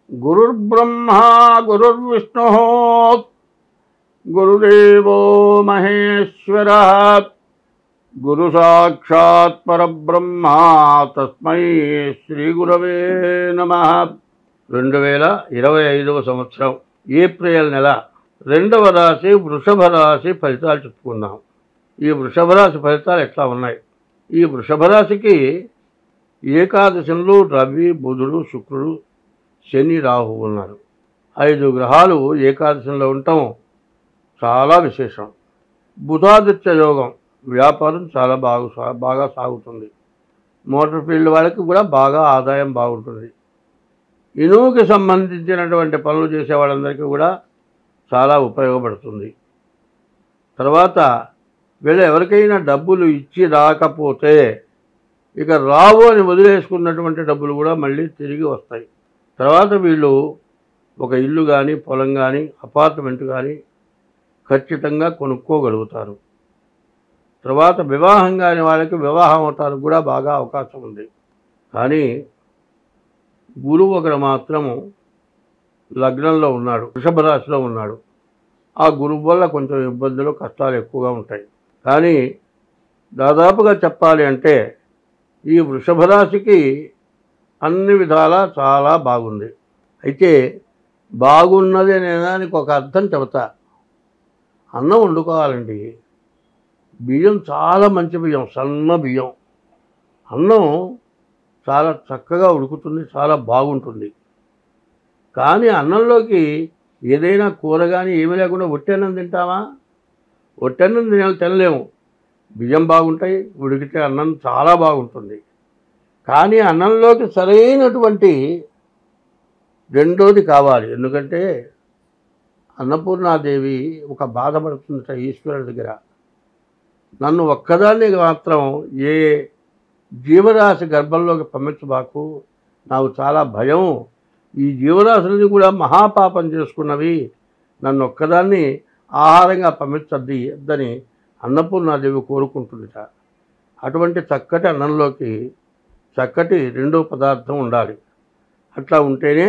గురుర్బ్రహ్మా గురుర్విష్ణుః గురుదేవో మహేశ్వరः గురు సాక్షాత్ పరబ్రహ్మ తస్మై శ్రీ గురవే నమః. 2025వ సంవత్సరం ఏప్రిల్ నెల 2వ రాశి వృషభ రాశి ఫలితాలు చెప్పుకుందాం. ఈ వృషభ రాశి ఫలితాలు ఎట్లా ఉన్నాయి? ఈ వృషభ రాశికి ఏకాదశంలో రవి, బుధుడు, శుక్రుడు, శని, రాహు ఉన్నారు. 5 గ్రహాలు ఏకాదశంలో ఉండటం చాలా విశేషం. బుధాదిత్య యోగం, వ్యాపారం చాలా బాగా సాగుతుంది. మోటార్ ఫీల్డ్ వాళ్ళకి కూడా బాగా ఆదాయం బాగుంటుంది. ఇనుముకి సంబంధించినటువంటి పనులు చేసే వాళ్ళందరికీ కూడా చాలా ఉపయోగపడుతుంది. తర్వాత వీళ్ళు ఎవరికైనా డబ్బులు ఇచ్చి రాకపోతే ఇక రావు అని వదిలేసుకున్నటువంటి డబ్బులు కూడా మళ్ళీ తిరిగి వస్తాయి. తర్వాత వీళ్ళు ఒక ఇల్లు కానీ, పొలం కానీ, అపార్ట్మెంట్ కానీ ఖచ్చితంగా కొనుక్కోగలుగుతారు. తర్వాత వివాహం కాని వాళ్ళకి వివాహం అవటానికి కూడా బాగా అవకాశం ఉంది. కానీ గురువు ఒకరు మాత్రము లగ్నంలో ఉన్నాడు, వృషభ రాశిలో ఉన్నాడు. ఆ గురువు వల్ల కొంచెం ఇబ్బందులు, కష్టాలు ఎక్కువగా ఉంటాయి. కానీ దాదాపుగా చెప్పాలి అంటే ఈ వృషభ రాశికి అన్ని విధాలా చాలా బాగుంది. అయితే బాగున్నది అనే దానికి ఒక అర్థం చెబుతా. అన్నం వండుకోవాలండి. బియ్యం చాలా మంచి బియ్యం, సన్న బియ్యం. అన్నం చాలా చక్కగా ఉడుకుతుంది, చాలా బాగుంటుంది. కానీ అన్నంలోకి ఏదైనా కూర కానీ ఏమీ లేకుండా ఒట్టన్నం తింటామా? ఒట్టన్నం తినలేము. బియ్యం బాగుంటాయి, ఉడికితే అన్నం చాలా బాగుంటుంది. కానీ అన్నంలోకి సరైనటువంటి రెండోది కావాలి. ఎందుకంటే అన్నపూర్ణాదేవి ఒక బాధపడుతుందట ఈశ్వరుడి దగ్గర. నన్ను ఒక్కదాన్ని మాత్రం ఏ జీవరాశి గర్భంలోకి పంపించబాకు, నాకు చాలా భయం. ఈ జీవరాశులని కూడా మహాపాపం చేసుకున్నవి, నన్ను ఒక్కదాన్ని ఆహారంగా పంపించద్దని అన్నపూర్ణాదేవి కోరుకుంటుందిట. అటువంటి చక్కటి అన్నంలోకి చక్కటి రెండో పదార్థం ఉండాలి. అట్లా ఉంటేనే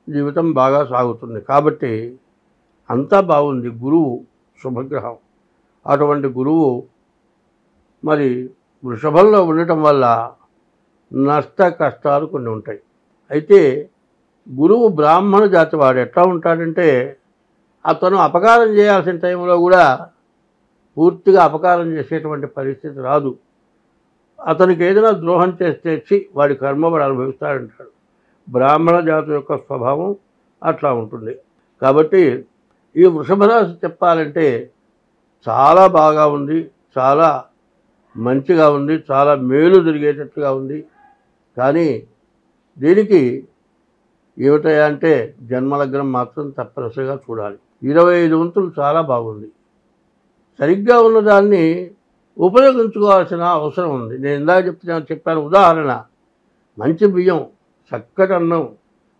జీవితం బాగా సాగుతుంది. కాబట్టి అంతా బాగుంది. గురువు శుభగ్రహం. అటువంటి గురువు మరి వృషభంలో ఉండటం వల్ల నష్ట కష్టాలు కొన్ని ఉంటాయి. అయితే గురువు బ్రాహ్మణ జాతి వాడు. ఎట్లా ఉంటాడంటే అతను అపకారం చేయాల్సిన టైంలో కూడా పూర్తిగా అపకారం చేసేటువంటి పరిస్థితి రాదు. అతనికి ఏదైనా ద్రోహం చేస్తే వాడి కర్మ వాడు అనుభవిస్తాడంటాడు. బ్రాహ్మణ జాతి యొక్క స్వభావం అట్లా ఉంటుంది. కాబట్టి ఈ వృషభ రాశి చెప్పాలంటే చాలా బాగా ఉంది, చాలా మంచిగా ఉంది, చాలా మేలు జరిగేటట్టుగా ఉంది. కానీ దీనికి ఏమిటయా అంటే జన్మలగ్నం మాత్రం తప్పనిసరిగా చూడాలి. 25 వంతులు చాలా బాగుంది. సరిగ్గా ఉన్నదాన్ని ఉపయోగించుకోవాల్సిన అవసరం ఉంది. నేను ఇందాక చెప్పాను ఉదాహరణ. మంచి బియ్యం, చక్కటి అన్నం,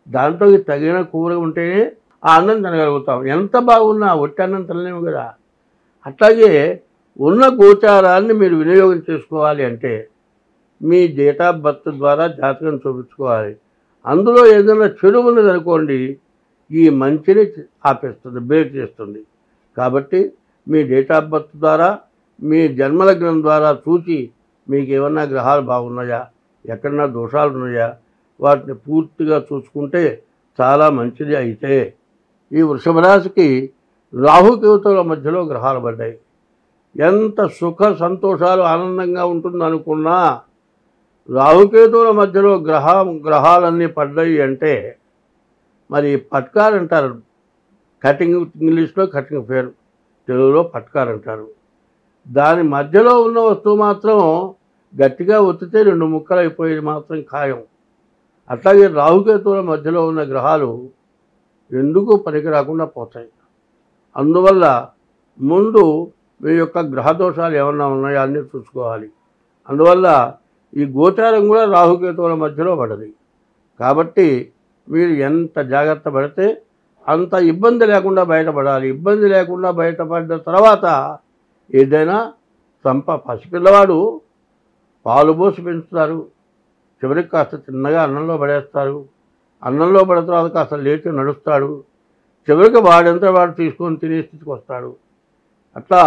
దాంట్లో తగిన కూర ఉంటేనే ఆ అన్నం తినగలుగుతాం. ఎంత బాగున్నా ఒట్టి అన్నం తినలేము కదా. అట్లాగే ఉన్న గోచారాన్ని మీరు వినియోగం చేసుకోవాలి అంటే మీ డేట్ ఆఫ్ బర్త్ ద్వారా జాతకం చూపించుకోవాలి. అందులో ఏదైనా చెడు ఉన్నదనుకోండి, ఈ మంచిని ఆపేస్తుంది, బ్రేక్ చేస్తుంది. కాబట్టి మీ డేట్ ఆఫ్ బర్త్ ద్వారా, మీ జన్మలగ్నం ద్వారా చూసి మీకు ఏమన్నా గ్రహాలు బాగున్నాయా, ఎక్కడన్నా దోషాలు ఉన్నాయా, వాటిని పూర్తిగా చూసుకుంటే చాలా మంచిది. అయితే ఈ వృషభ రాశికి రాహుకేతువుల మధ్యలో గ్రహాలు పడ్డాయి. ఎంత సుఖ సంతోషాలు ఆనందంగా ఉంటుందనుకున్నా రాహుకేతువుల మధ్యలో గ్రహాలన్నీ పడ్డాయి అంటే మరి పట్కార్ అంటారు. కటింగ్, ఇంగ్లీష్లో కటింగ్ పేరు, తెలుగులో పట్కార్ అంటారు. దాని మధ్యలో ఉన్న వస్తువు మాత్రం గట్టిగా ఒత్తితే 2 ముక్కలు అయిపోయేది మాత్రం ఖాయం. అట్లాగే రాహుకేతువుల మధ్యలో ఉన్న గ్రహాలు ఎందుకు పనికి రాకుండా పోతాయి. అందువల్ల ముందు మీ యొక్క గ్రహదోషాలు ఏమన్నా ఉన్నాయా అన్నీ చూసుకోవాలి. అందువల్ల ఈ గోచారం కూడా రాహుకేతువుల మధ్యలో పడది. కాబట్టి మీరు ఎంత జాగ్రత్త పడితే అంత ఇబ్బంది లేకుండా బయటపడాలి. ఇబ్బంది లేకుండా బయటపడ్డ తర్వాత ఏదైనా పసిపిల్లవాడు పాలు పోసి పెంచుతారు, చివరికి కాస్త చిన్నగా అన్నంలో పడేస్తారు. అన్నంలో పడిన తర్వాత కాస్త లేచి నడుస్తాడు. చివరికి వాడంతా వాడు తీసుకొని తినే స్థితికి వస్తాడు. అట్లా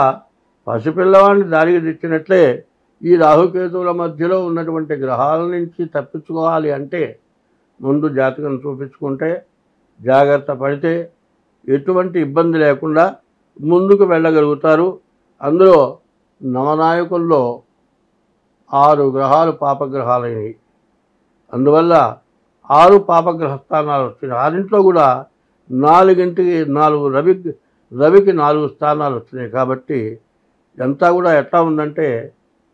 పసిపిల్లవాడిని దారికి తెచ్చినట్లే ఈ రాహుకేతువుల మధ్యలో ఉన్నటువంటి గ్రహాల నుంచి తప్పించుకోవాలి అంటే ముందు జాతకం చూపించుకుంటే, జాగ్రత్త పడితే ఎటువంటి ఇబ్బంది లేకుండా ముందుకు వెళ్ళగలుగుతారు. అందులో నవనాయకుల్లో 6 గ్రహాలు పాపగ్రహాలైనవి. అందువల్ల 6 పాపగ్రహ స్థానాలు వచ్చినాయి. 6 కూడా 4 రవికి 4 స్థానాలు వచ్చినాయి. కాబట్టి అంతా కూడా ఎట్లా ఉందంటే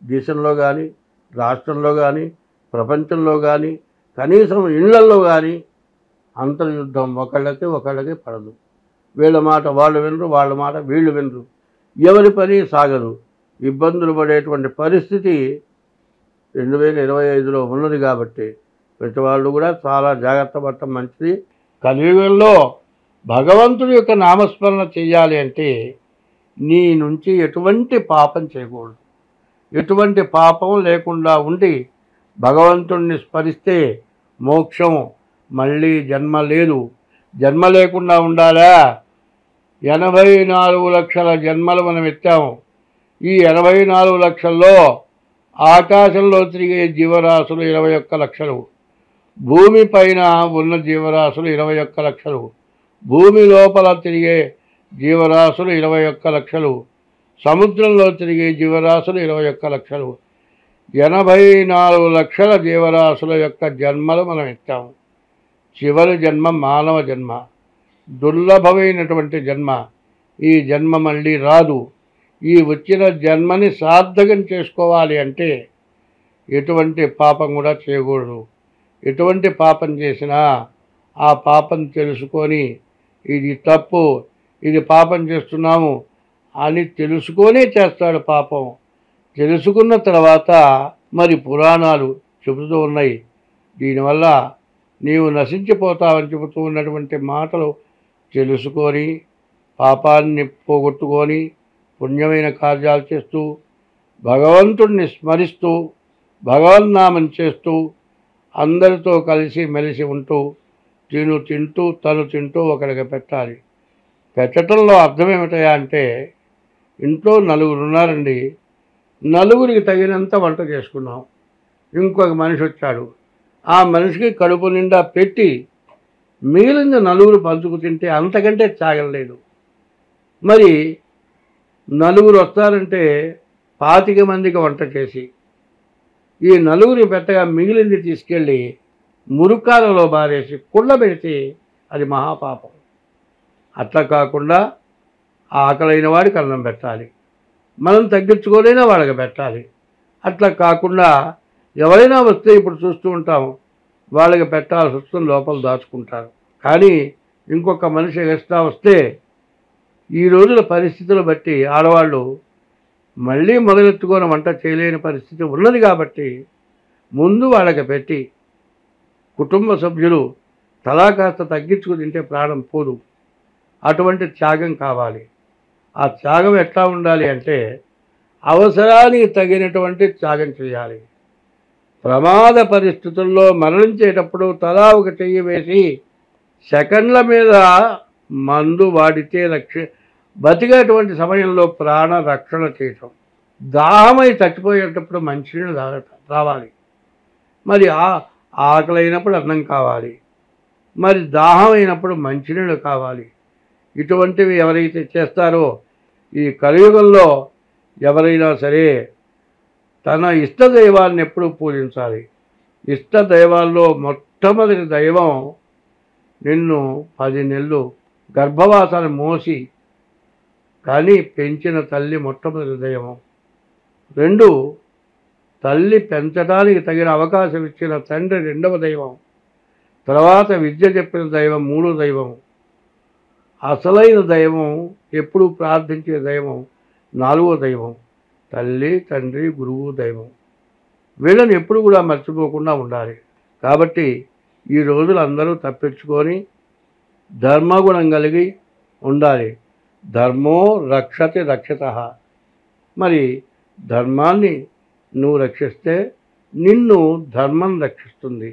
దేశంలో కానీ, రాష్ట్రంలో కానీ, ప్రపంచంలో కానీ, కనీసం ఇళ్లల్లో కానీ అంతర్యుద్ధం ఒకళ్ళకి పడదు. వీళ్ళ మాట వాళ్ళు వినరు, వాళ్ళ మాట వీళ్ళు వినరు. ఎవరి పని సాగదు. ఇబ్బందులు పడేటువంటి పరిస్థితి 2025లో ఉన్నది. కాబట్టి ప్రతి వాళ్ళు కూడా చాలా జాగ్రత్త పడటం మంచిది. కలియుగంలో భగవంతుడి యొక్క నామస్మరణ చేయాలి అంటే నీ నుంచి ఎటువంటి పాపం చేయకూడదు. ఎటువంటి పాపం లేకుండా ఉండి భగవంతుడిని స్మరిస్తే మోక్షం. మళ్ళీ జన్మ లేదు. జన్మ లేకుండా ఉండాలా? 84 లక్షల జన్మలు మనం ఎత్తాము. ఈ 84 లక్షల్లో ఆకాశంలో తిరిగే జీవరాశులు 21 లక్షలు, భూమి పైన ఉన్న జీవరాశులు 21 లక్షలు, భూమి లోపల తిరిగే జీవరాశులు 21 లక్షలు, సముద్రంలో తిరిగే జీవరాశులు 21 లక్షలు, 84 లక్షల జీవరాశుల యొక్క జన్మలు మనం ఎత్తాము. చివరి జన్మ మానవ జన్మ, దుర్లభమైనటువంటి జన్మ. ఈ జన్మ మళ్ళీ రాదు. ఈ వచ్చిన జన్మని సార్థకం చేసుకోవాలి అంటే ఎటువంటి పాపం కూడా చేయకూడదు. ఎటువంటి పాపం చేసినా ఆ పాపం తెలుసుకొని ఇది తప్పు, ఇది పాపం చేస్తున్నాము అని తెలుసుకొనే చేస్తాడు పాపం. తెలుసుకున్న తర్వాత మరి పురాణాలు చెబుతూ ఉన్నాయి. దీనివల్ల నీవు నశించిపోతావని చెబుతూ ఉన్నటువంటి మాటలు తెలుసుకొని పాపాన్ని పోగొట్టుకొని పుణ్యమైన కార్యాలు చేస్తూ భగవంతుడిని స్మరిస్తూ భగవన్నామం చేస్తూ అందరితో కలిసి మెలిసి ఉంటూ తను తింటూ ఒకరికి పెట్టాలి. పెట్టడంలో అర్థం ఏమిటయా అంటే ఇంట్లో 4 ఉన్నారండి. 4కి తగినంత వంట చేసుకున్నాం. ఇంకొక మనిషి వచ్చాడు. ఆ మనిషికి కడుపు నిండా పెట్టి మిగిలిన 4 పంచుకు తింటే అంతకంటే చాగలేదు. మరి 4 వస్తారంటే 25 మందికి వంట చేసి ఈ 4 పెట్టగా మిగిలింది తీసుకెళ్ళి మురుకాలలో బారేసి కుళ్ళబెడితే అది మహాపాపం. అట్లా కాకుండా ఆకలైన వాడికి అన్నం పెట్టాలి. మనం తగ్గించుకోలేనా వాళ్ళకి పెట్టాలి. అట్లా కాకుండా ఎవరైనా వస్తే ఇప్పుడు చూస్తూ ఉంటాం, వాళ్ళకి పెట్టాల్సి వస్తుంది, లోపల దాచుకుంటారు. కానీ ఇంకొక మనిషి ఎక్స్ట్రా వస్తే ఈ రోజుల పరిస్థితులు బట్టి ఆడవాళ్ళు మళ్ళీ మొదలెత్తుకొని వంట చేయలేని పరిస్థితి ఉన్నది. కాబట్టి ముందు వాళ్ళకి పెట్టి కుటుంబ సభ్యులు తలా కాస్త తగ్గించుకు తింటే ప్రాణం పోదు. అటువంటి త్యాగం కావాలి. ఆ త్యాగం ఎట్లా ఉండాలి అంటే అవసరానికి తగినటువంటి త్యాగం చేయాలి. ప్రమాద పరిస్థితుల్లో మరణించేటప్పుడు తలా ఒక చెయ్యి వేసి సెకండ్ల మీద మందు వాడితే బతికేటువంటి సమయంలో ప్రాణ రక్షణ చేయటం. దాహమై చచ్చిపోయేటప్పుడు మంచినీళ్ళు రావాలి. మరి ఆకలి అయినప్పుడు అన్నం కావాలి. మరి దాహం అయినప్పుడు మంచినీళ్ళు కావాలి. ఇటువంటివి ఎవరైతే చేస్తారో ఈ కలియుగంలో ఎవరైనా సరే తన ఇష్టదైవాన్ని ఎప్పుడూ పూజించాలి. ఇష్టదైవాల్లో మొట్టమొదటి దైవం నిన్ను 10 నెలలు గర్భవాసాన్ని మోసి కానీ పెంచిన తల్లి మొట్టమొదటి దైవం. 2 తల్లి పెంచడానికి తగిన అవకాశం ఇచ్చిన తండ్రి 2వ దైవం. తర్వాత విద్య చెప్పిన దైవం 3వ దైవం. అసలైన దైవం ఎప్పుడు ప్రార్థించే దైవం 4వ దైవం. తల్లి, తండ్రి, గురువు, దైవం. వీళ్ళని ఎప్పుడు కూడా మర్చిపోకుండా ఉండాలి. కాబట్టి ఈ రోజులు అందరూ తప్పించుకొని ధర్మగుణం కలిగి ఉండాలి. ధర్మో రక్షతి రక్షితః. మరి ధర్మాన్ని నువ్వు రక్షిస్తే నిన్ను ధర్మం రక్షిస్తుంది.